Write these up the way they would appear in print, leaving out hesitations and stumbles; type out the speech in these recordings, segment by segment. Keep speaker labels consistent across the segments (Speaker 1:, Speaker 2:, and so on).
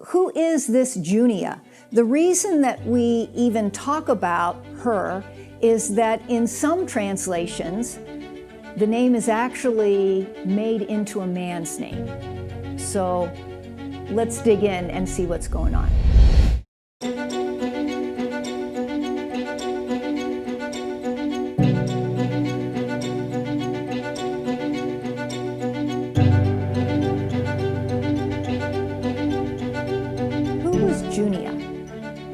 Speaker 1: who is this Junia? The reason that we even talk about her is that in some translations, the name is actually made into a man's name. So let's dig in and see what's going on. Junia.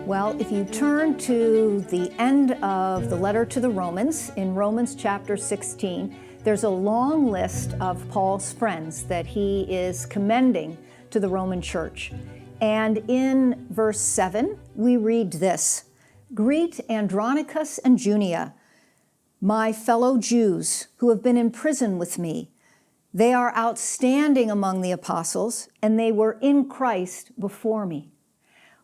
Speaker 1: Well, if you turn to the end of the letter to the Romans, in Romans chapter 16, there's a long list of Paul's friends that he is commending to the Roman church. And in verse 7, we read this: "Greet Andronicus and Junia, my fellow Jews who have been in prison with me. They are outstanding among the apostles, and they were in Christ before me."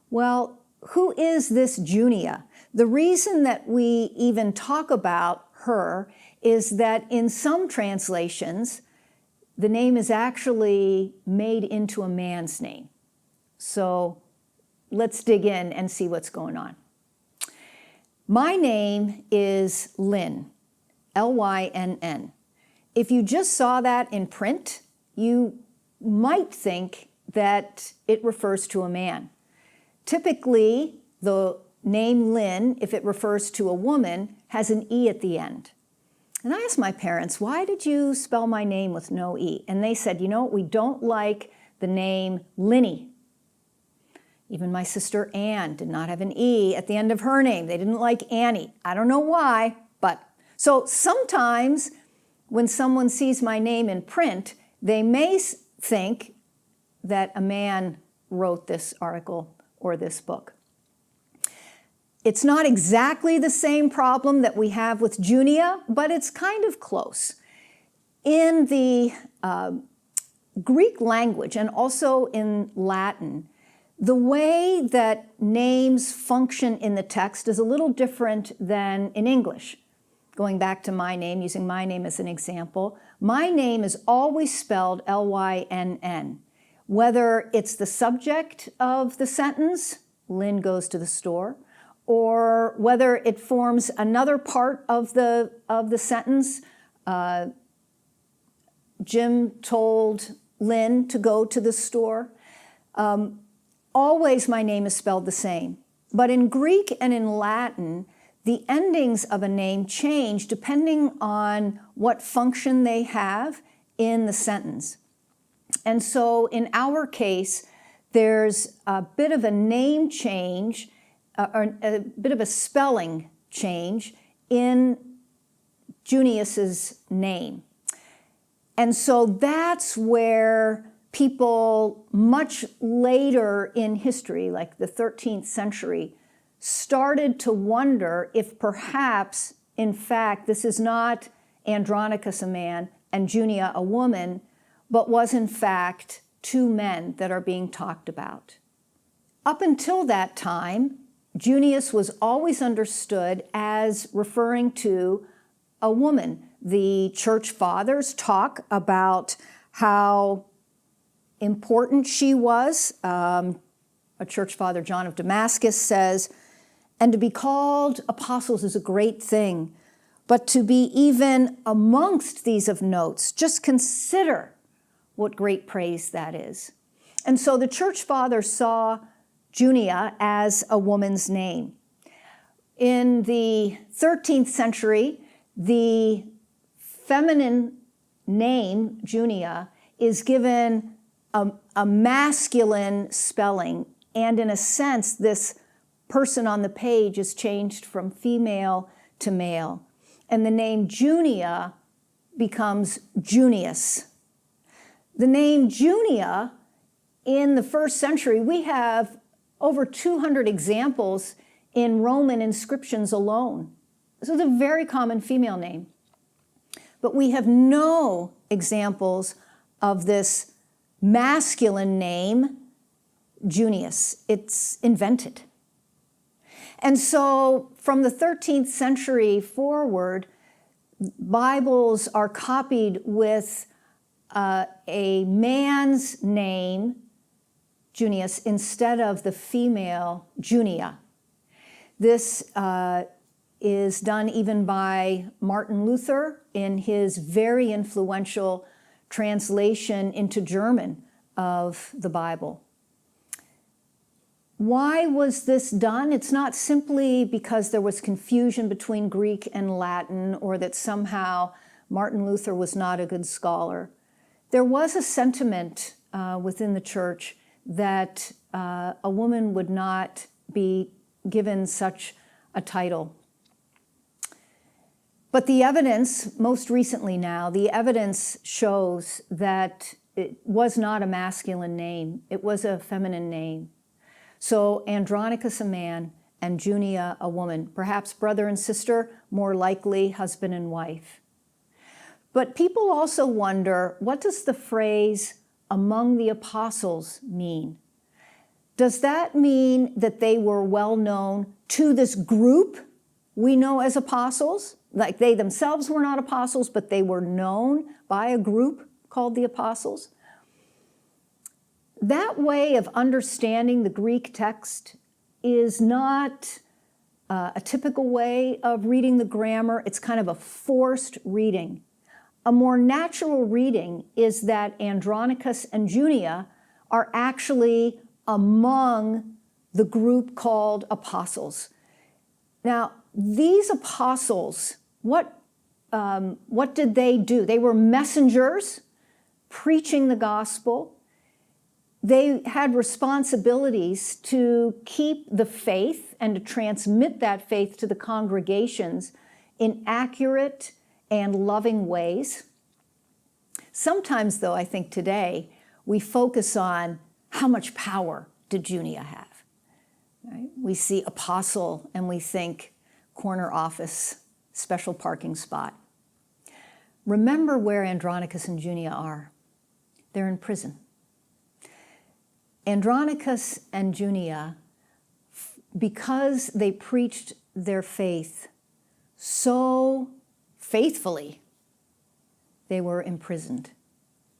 Speaker 1: Well, who is this Junia? The reason that we even talk about her is that in some translations, the name is actually made into a man's name. So let's dig in and see what's going on. My name is Lynn, L-Y-N-N. If you just saw that in print, you might think that it refers to a man. Typically, the name Lynn, if it refers to a woman, has an E at the end. And I asked my parents, why did you spell my name with no E? And they said, you know, we don't like the name Linny. Even my sister Ann did not have an E at the end of her name. They didn't like Annie. I don't know why, but so sometimes when someone sees my name in print, they may think that a man wrote this article or this book. It's not exactly the same problem that we have with Junia, but it's kind of close. In the Greek language and also in Latin, the way that names function in the text is a little different than in English. Going back to my name, using my name as an example, my name is always spelled L-Y-N-N. Whether it's the subject of the sentence, Lynn goes to the store, or whether it forms another part of the sentence, Jim told Lynn to go to the store. Always my name is spelled the same. But in Greek and in Latin, the endings of a name change depending on what function they have in the sentence. And so in our case, there's a bit of a name change, or a bit of a spelling change in Junius's name. And so that's where people much later in history, like the 13th century, started to wonder if perhaps, in fact, this is not Andronicus, a man, and Junia, a woman, but was in fact two men that are being talked about. Up until that time, Junius was always understood as referring to a woman. The church fathers talk about how important she was. A church father, John of Damascus, says, "And to be called apostles is a great thing, but to be even amongst these of notes, just consider what great praise that is." And so the church fathers saw Junia as a woman's name. In the 13th century, the feminine name, Junia, is given a masculine spelling, and in a sense, this person on the page is changed from female to male. And the name Junia becomes Junius. The name Junia, in the first century, we have over 200 examples in Roman inscriptions alone. This is a very common female name. But we have no examples of this masculine name, Junius. It's invented. And so from the 13th century forward, Bibles are copied with a man's name Junius instead of the female Junia. This is done even by Martin Luther in his very influential translation into German of the Bible. Why was this done? It's not simply because there was confusion between Greek and Latin or that somehow Martin Luther was not a good scholar. There was a sentiment within the church that a woman would not be given such a title. But the evidence, most recently now, the evidence shows that it was not a masculine name, it was a feminine name. So Andronicus, a man, and Junia, a woman, perhaps brother and sister, more likely husband and wife. But people also wonder, what does the phrase among the apostles mean? Does that mean that they were well known to this group we know as apostles? Like they themselves were not apostles, but they were known by a group called the apostles? That way of understanding the Greek text is not a typical way of reading the grammar. It's kind of a forced reading. A more natural reading is that Andronicus and Junia are actually among the group called apostles. Now, these apostles, what did they do? They were messengers preaching the gospel. They had responsibilities to keep the faith and to transmit that faith to the congregations in accurate and loving ways. Sometimes, though, I think today, we focus on how much power did Junia have? Right? We see apostle and we think corner office, special parking spot. Remember where Andronicus and Junia are. They're in prison. Andronicus and Junia, because they preached their faith so faithfully, they were imprisoned,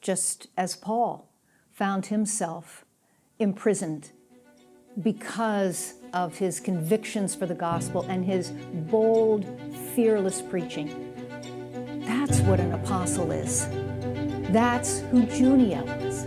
Speaker 1: just as Paul found himself imprisoned because of his convictions for the gospel and his bold, fearless preaching. That's what an apostle is. That's who Junia was.